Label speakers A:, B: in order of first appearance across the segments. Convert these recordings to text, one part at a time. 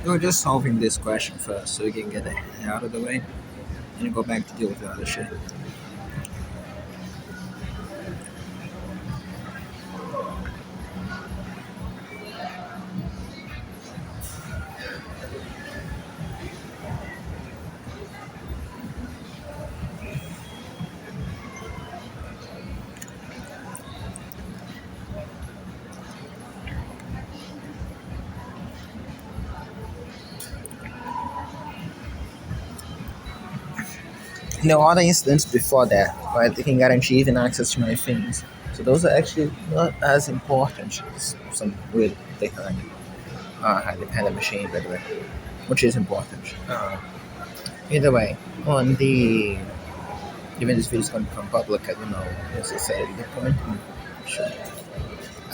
A: We're just solving this question first so we can get it out of the way and then go back to deal with the other shit. No other incidents before that, right? They can guarantee even access to my things. So those are actually not as important as some weird dependent machine, by the way, which is important. Either way, on the even this video is going to become public, I don't know necessarily the point. Sure.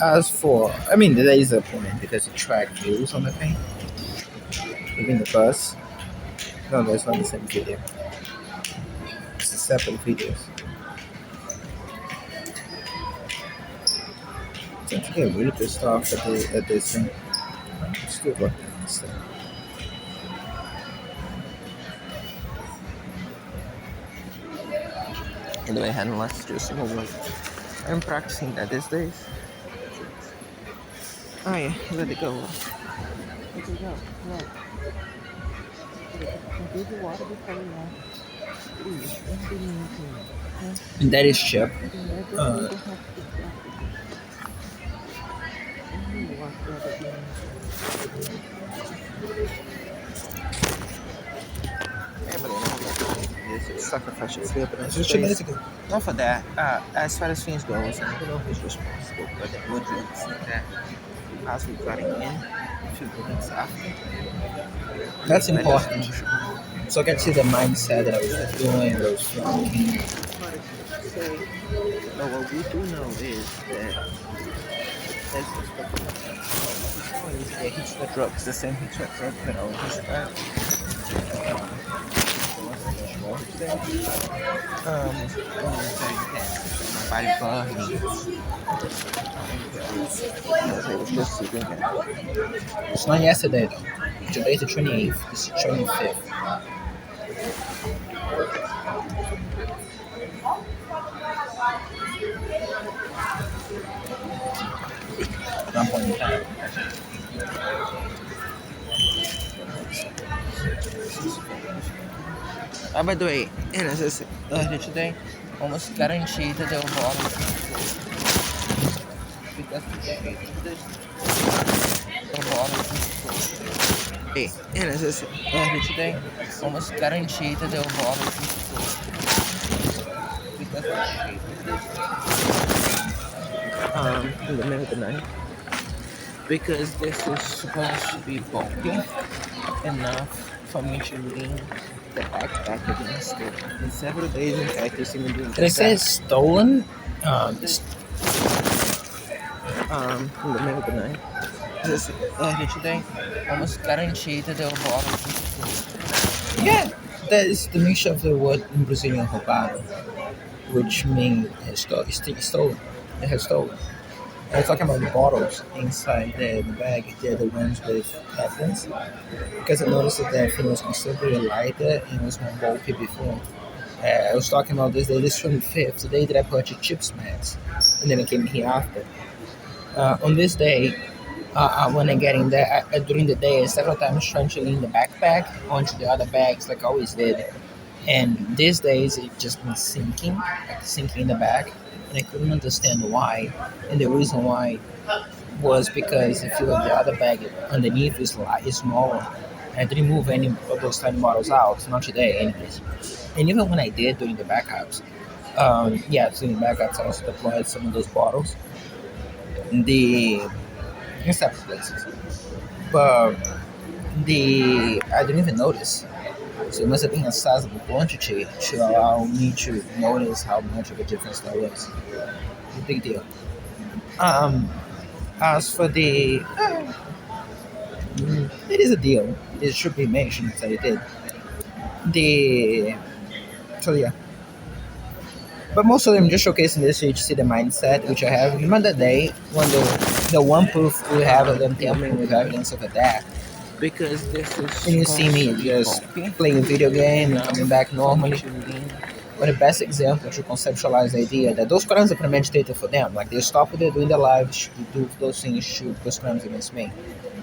A: As for, I mean, there is a point because it tracked views on the thing, even the bus. No, that's not the same video. It's a separate videos. So I'm getting really pissed off at this thing. Let's do it like that instead. Anyway, and let's do a single word. I'm practicing that these days. Oh yeah, let it go. Let it go. Look. Did the water before we left? And that is Chip. Sacrificial fear, but it's just 2 minutes ago. Not for that. As far as things go, I don't know who's responsible, but the would you think that as we're getting in, a few minutes after. That's important. So I can see the mindset that I was doing those filming. But what we do know is that there's this he took drugs, the same he took drugs that I was described. Body burning. It's not yesterday though. Today's the 28th. It's the 25th. At one point in time. By the way, earlier today, almost guaranteed that they will bottom because earlier today, almost guaranteed that they will bottom because in the middle of the night. Because this is supposed to be bulky enough for me to lean the backpack against it. In several days, in fact, it's even doing. Did I say it's stolen? In the middle of the night. This earlier today, almost guaranteed that they will bottom. Yeah, that is the mixture of the word in Brazilian roubado, which means stolen. It has stolen. I was talking about the bottles inside the bag. They're the ones with evidence. Because I noticed that the thing was considerably lighter and was more bulky before. I was talking about this day, this 25th, the day that I purchased chips mats. And then I came here after. On this day, when I get in there, during the day, several times trying to lean the backpack onto the other bags like I always did. And these days, it just been sinking in the back. And I couldn't understand why. And the reason why was because if you look the other bag underneath is smaller. I didn't move any of those tiny bottles out, not today anyways. And even when I did during the backups, during the backups I also deployed some of those bottles in separate places. But I didn't even notice. So it must have been a sizable quantity to allow me to notice how much of a difference that was. A big deal. As for it is a deal. It should be mentioned that it did. So yeah. But most of them just showcasing this so you see the mindset which I have. Remember the day when the one proof we have of them tampering with evidence of a death because this
B: And
A: is
B: you see
A: going
B: me
A: to be
B: just
A: bulky.
B: playing a video game and
A: Now,
B: coming back normally.
A: functioning.
B: But the best example to conceptualize the idea that those crimes are premeditated for them. Like they stop what they're doing in their lives to do those things, shoot those crimes against me.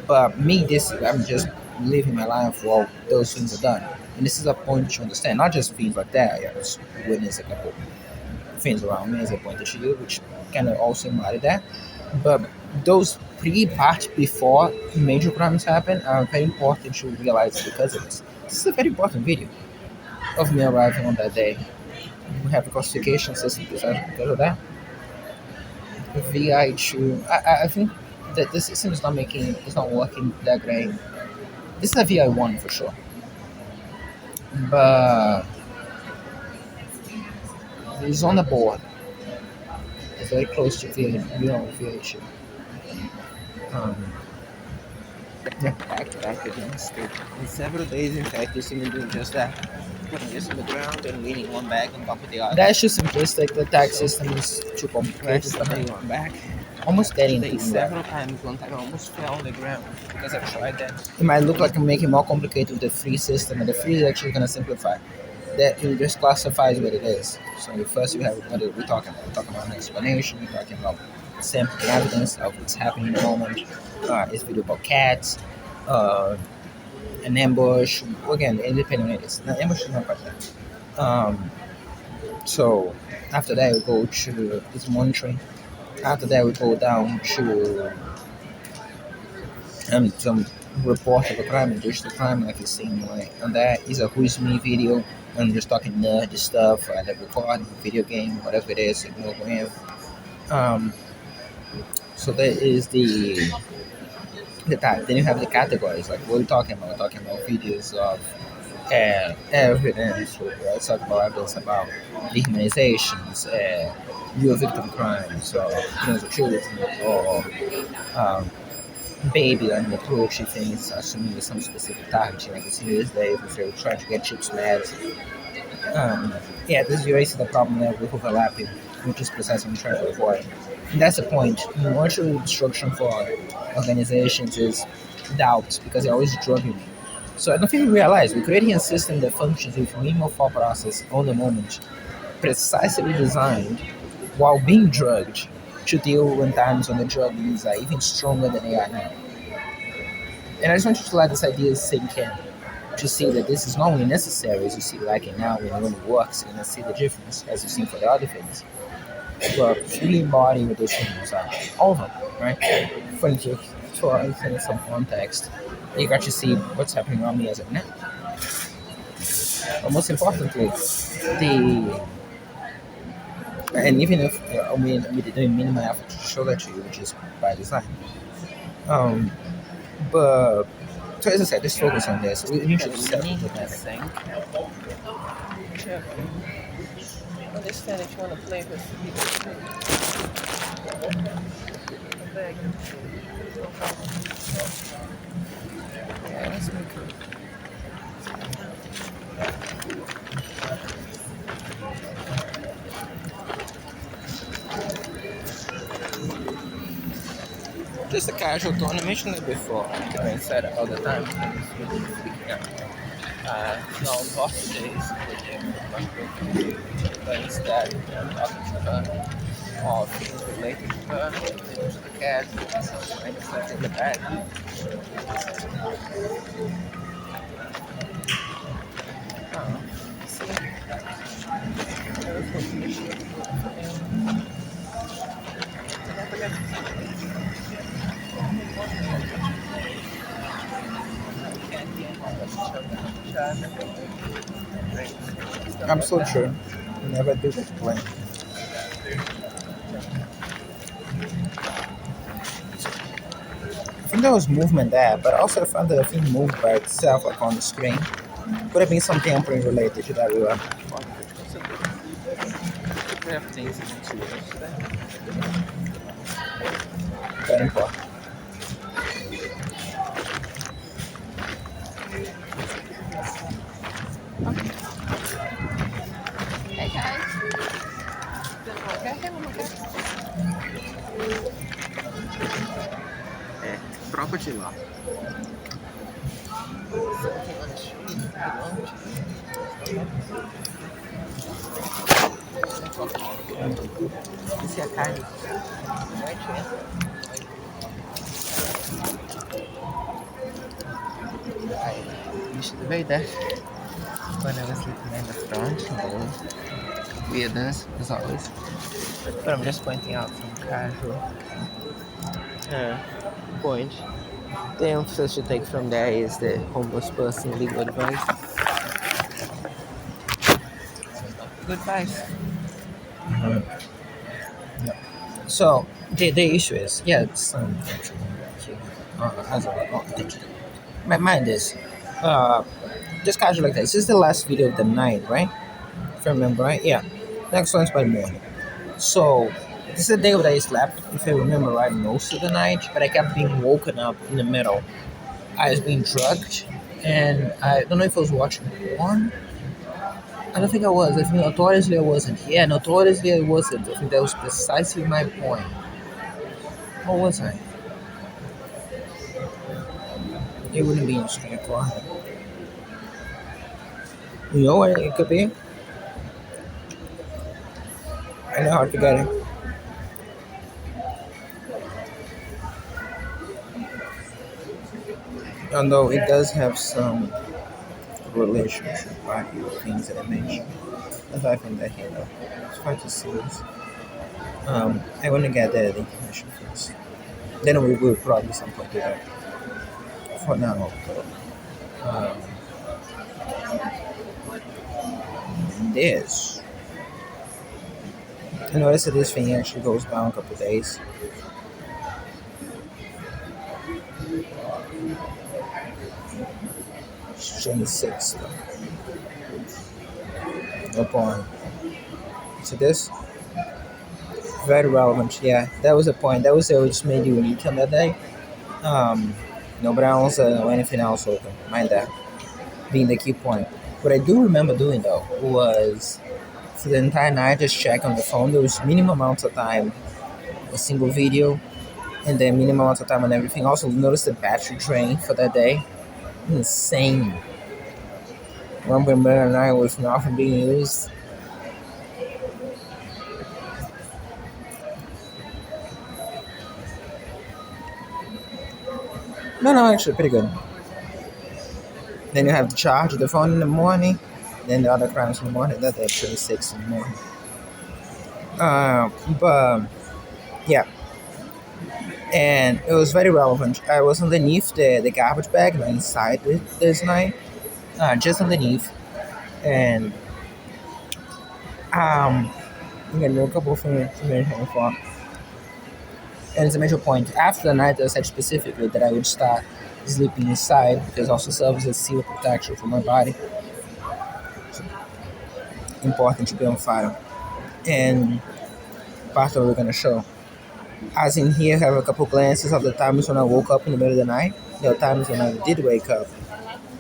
B: But me, I'm just living my life while those things are done. And this is a point to understand, not just things like that. I just witness a couple things around me as I pointed to you, which kind of also embody that. But those parts before major crimes happen are very important to realize because of this. This is a very important video of me arriving on that day. We have a classification system because of that. VI2. I think that this system is not working that great. This is a VI1 for sure. But it's on the board. It's very close to VI2. Um, yeah.
A: Back against it. In several days, in fact, you see me doing just that. Putting this on the ground and leaning one back on top of the other.
B: That's too simplistic. The tax system is too complicated.
A: Yesterday, one back.
B: Almost getting
A: Today,
B: to
A: several times, one time I almost fell on the ground because I tried that.
B: It might look like I'm making it more complicated with the free system, and the free is actually going to simplify. That it just classifies what it is. So first you have what we're talking about. We're talking about an explanation. We're talking about sampling evidence of what's happening in the moment. It's video about cats, an ambush. Again, independent it is. An ambush is not quite that. So after that we go to this monitoring. After that we go down to some report of a crime, a digital crime, like you're seeing like on that is a Who's Me video. I'm just talking nerdy stuff, like recording, video game, whatever it is, ignore him. Um, so that is the type. Then you have the categories, like what we're talking about. We're talking about videos of evidence. Let's talk about evidence about dehumanizations, real victim crimes, or of children, or baby on the poetry things, assuming some specific target, like it's these days, if you're trying to get chips mad. Yeah, this erases the problem that with overlapping, which is precisely what I'm trying to avoid. And that's the point. Mutual instruction for organizations is doubt, because they're always drugging you. So I don't think we realize we're creating a system that functions with minimal thought process on the moment, precisely designed while being drugged to deal when times when the drug use are even stronger than they are now. And I just want you to let this idea sink in, to see that this is not only necessary as you see like it now when it works, you're gonna see the difference as you've seen for the other things. But really embody what those things are. All of them, right? For instance, some context, you got to see what's happening around me as of now. But most importantly, the and even if we didn't minimize effort to show that to you, which is by design. Um, but so as I said, just focus on this. We need to set
A: need
B: the
A: to
B: dynamic.
A: think. Sure. Understand if you want to play with yeah, let's make it. Just a casual tone. I mentioned it before. I said it all the time. It's really freaking out. No, on boss days, but instead, I'm talking to her. All things related to her, to the cat, and stuff in the bed. Oh,
B: I'm so sure. Never do this plan. I think there was movement there, but also I found that the thing moved by itself, like on the screen. Could have been something related to that river.
A: things into
B: Very important.
A: Hey guys. Troco de lá. Something on the street belong to. Esse é a carne. Right here. I used to be there when I was living in the front. No weirdness, as always. But I'm just pointing out some casual point. The emphasis to take from there is the homeless person legal advice. Good advice.
B: So the issue is, yeah, it's mind this. Just casual like this. This is the last video of the night, right? If I remember right, yeah. Next one's by morning. So this is the day that I slept, if I remember right, most of the night, but I kept being woken up in the middle. I was being drugged, and I don't know if I was watching porn. I don't think I was. I think notoriously I wasn't. Yeah, notoriously I wasn't. I think that was precisely my point. What was I? It wouldn't be in straight for her. You know what it could be? I know how to get it. Although it does have some relationship with things that I mentioned. Aside from that here though. It's quite to see this. I want to get the information first. Then we will probably some point do that. For now, um, this. I noticed that this thing actually goes down a couple days. It's 26 though. No point. So this very relevant. Yeah, that was the point. That was what just made you unique on that day. No browns or anything else open. Mind that being the key point. What I do remember doing though was for the entire night just check on the phone. There was minimum amounts of time, a single video, and then minimum amounts of time on everything. Also notice the battery drain for that day. Insane. 1.9 was not from being used. No, actually pretty good. Then you have to charge the phone in the morning, then the other crimes in the morning. That's actually 6 in the morning. But yeah, and it was very relevant. I was underneath the garbage bag, not inside it this night, just underneath, and I'm gonna do a couple of things for. And it's a major point. After the night, I said specifically that I would start sleeping inside because also serves as seal protection for my body. So, important to be on fire. And part of what we're gonna show. As in here, I have a couple glances of the times when I woke up in the middle of the night. There are times when I did wake up.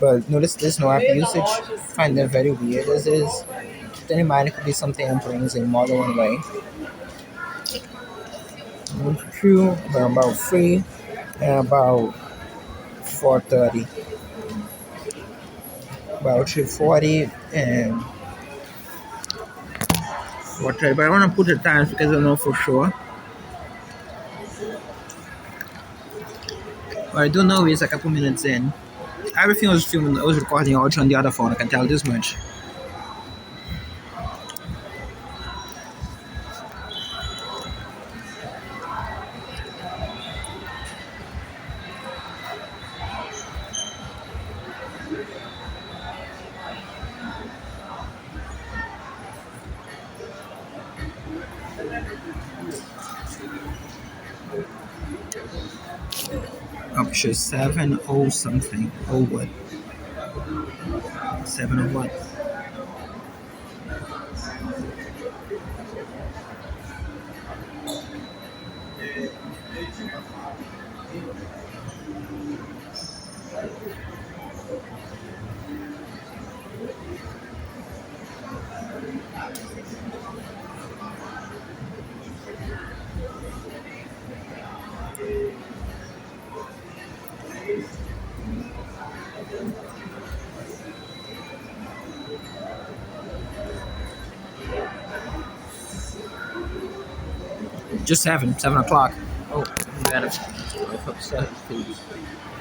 B: But notice there's no app usage. Find that very weird as is. Then it might could be something I'm bringing in more than one way. 2, about 3, and about 4:30. About 3:40 and 4:30. But I want to put the times because I don't know for sure. What I do know is a couple minutes in. Everything was filming, I was recording audio on the other phone, I can tell this much. Up to 7:00 something. Oh what? 7:00 what? Just 7 o'clock. Oh, I'm gonna wake up 7, please.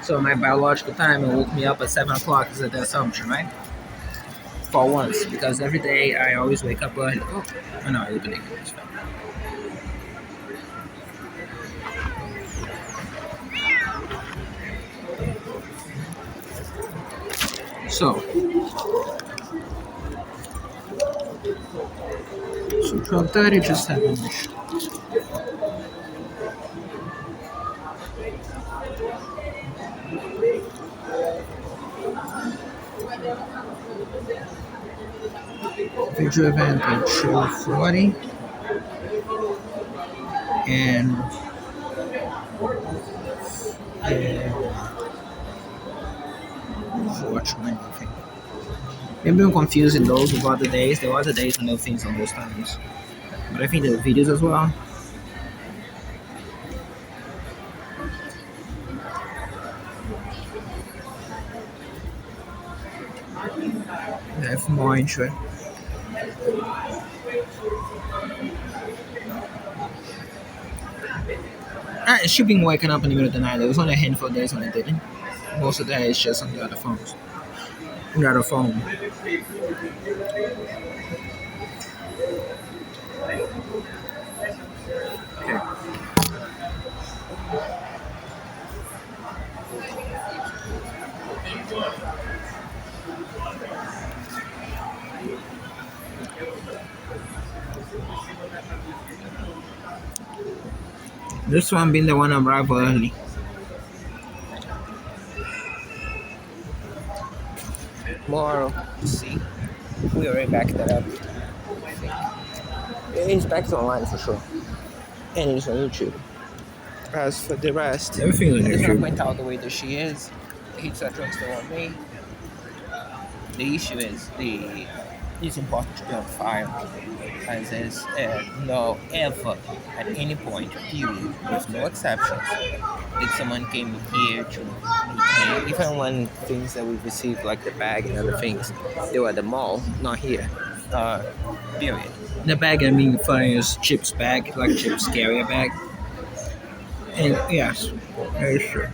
B: So my biological time woke me up at 7 o'clock is the assumption, right? For once, because every day I always wake up early. Oh no, I open it. It's fine. So 12:30 to 7. Video event at 2:40 and watching anything. Maybe I'm confusing those with other days. There were other days when there were things on those times. But I think there were videos as well. I have more intro. I should be waking up in the middle of the night. There was only a handful of days when I didn't. Most of the day is just on the other phones. On the other phone. Okay. This one being the one arrived early. Tomorrow, let's see. We already backed that up. It's back online for sure. And it's on YouTube.
A: As for the rest,
B: Everything on
A: I just want to
B: YouTube.
A: point out the way that she is. The hits are still on me. The issue is it's important to be on fire, as is no ever at any point, period, with no exceptions, did someone came here to meet me. Even when things that we received, like the bag and other things, they were at the mall, not here. Period.
B: The bag I mean funny is Chip's bag, like Chip's carrier bag. And yes, very true.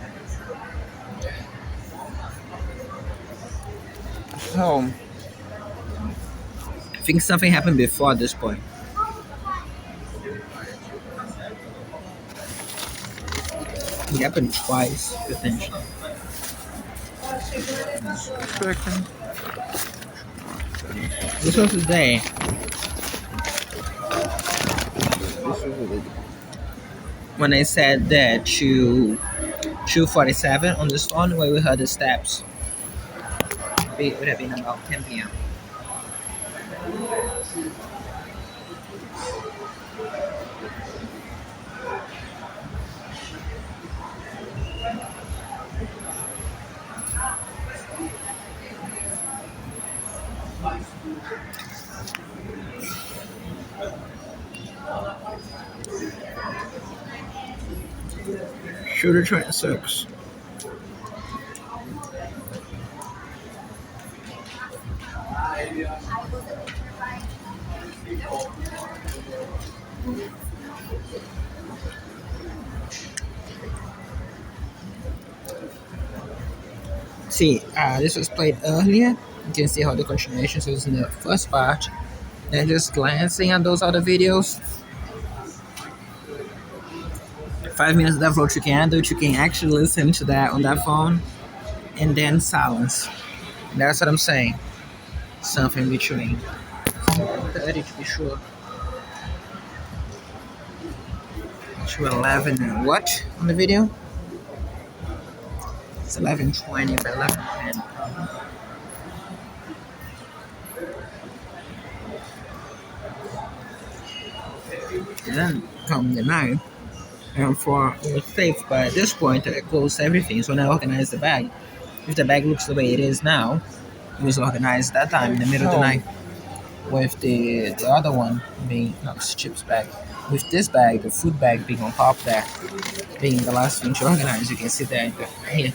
A: So,
B: I think something happened before this point. It happened twice, potentially. This was the day. When I said that to 2:47 on this phone where we heard the steps. It would have been about 10 p.m. Shooter 26. See, this was played earlier. You can see how the continuation was in the first part. Then just glancing at those other videos. 5 minutes of what you can do, you can actually listen to that on that phone, and then silence. That's what I'm saying. Something between 30 to be sure. To 11 and what on the video? It's 11:20 but 11:10. Then come the night. And for safe, but at this point I close everything. So when I organize the bag, if the bag looks the way it is now, it was organized that time in the middle of the night. With the other one being not Chip's bag. With this bag, the food bag being on top there, being the last thing to organize, you can see that here.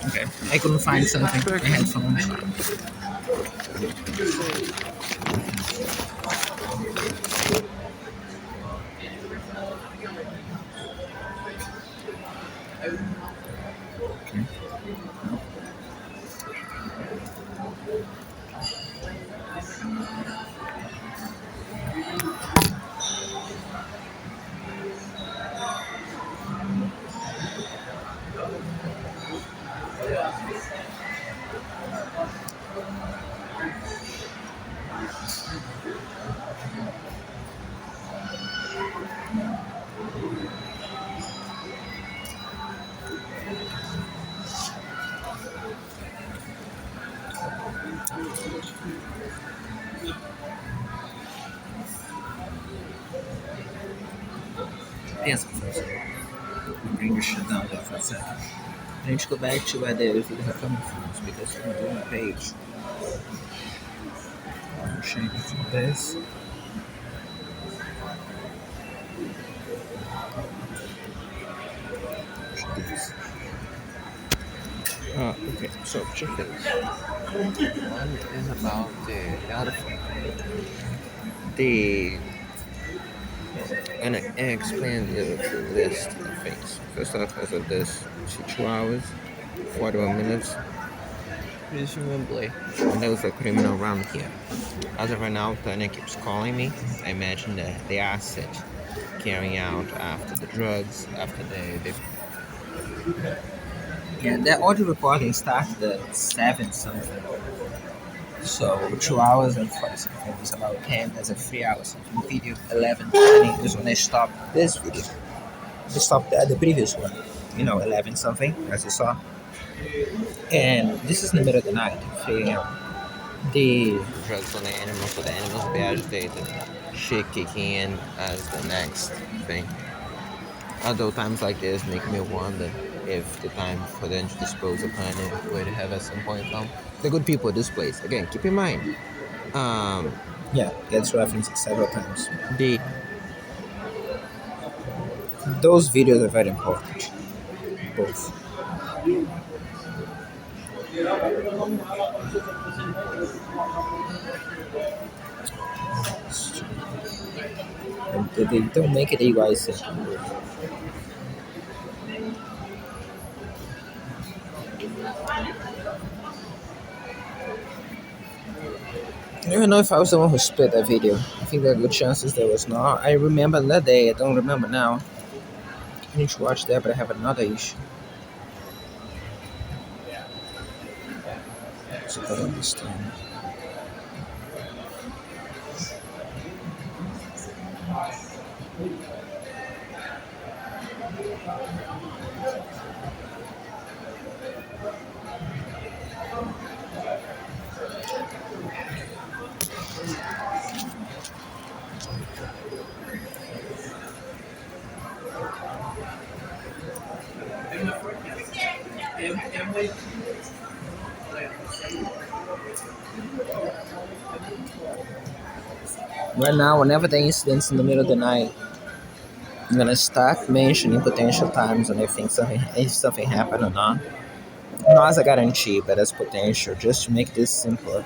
B: Okay, I couldn't find something. I had phones.
A: me shut down there for a second. I need to go back to where the video are coming from because I'm doing a page. I'm changing from this. Okay, so check this. One is about the elephant. The gonna explain the list of things. First off, as of this, 2 hours, 41 minutes. Presumably, and there was a criminal around here. As of right now, Tanya keeps calling me. I imagine that the asset carrying out after the drugs, after the yeah, the audio recording started at 7 something. So 2 hours and 40 something is about 10. There's a 3 hours something video. 11:20 is when I stopped this video. I stopped the previous one. 11 something, as you saw. And this is in the middle of the night, 3 a.m. The drugs on the animals, so the animals will be agitated. Shit kicking in as the next thing. Although times like this make me wonder if the time for them to dispose upon it would have at some point come. The good people of this place, again, keep in mind. Yeah, gets referenced several times. Those videos are very important. Both. They don't make it EYC. I don't even know if I was the one who split that video. I think there are good chances there was not. I remember that day, I don't remember now. I need to watch that, but I have another issue. So I don't understand. Right now, whenever the incident's in the middle of the night, I'm gonna start mentioning potential times when I think if something happened or not. Not as a guarantee, but as potential, just to make this simpler.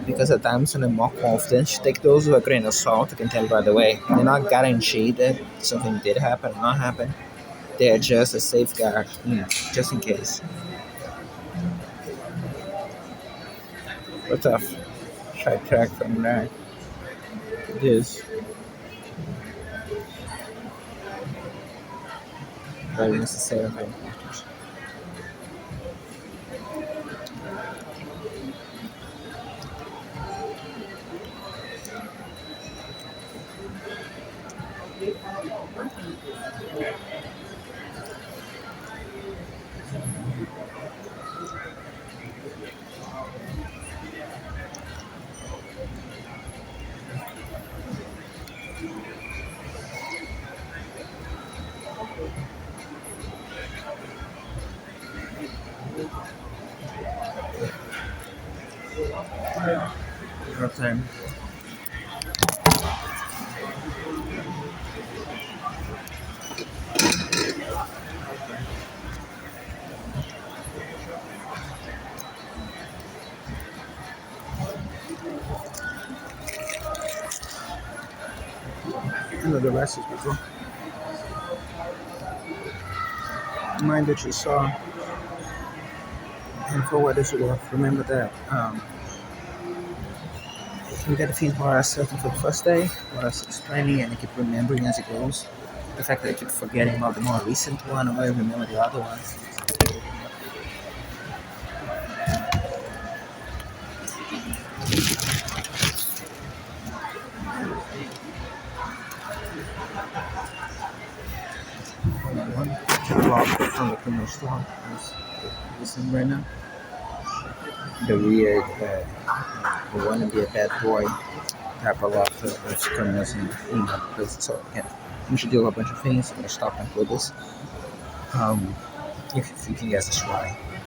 A: Because at times when I'm more confident, take those with a grain of salt. I can tell you right away, they're not guaranteed that something did happen or not happen. They are just a safeguard, just in case. But tough. Try track from that. This. Very necessary, very important. What time? The rest is before. Mind that you saw and for what is worth. Remember that we gotta feel more certain for the first day, what I was explaining, and I keep remembering as it goes. The fact that I keep forgetting about the more recent one, or I remember the other ones. From the criminal store is listening right now. The weird, I want to be a bad boy type of laughter of criminals in the place. So, yeah.
B: we should do a bunch of things. I'm gonna stop and include this. You can guess this why.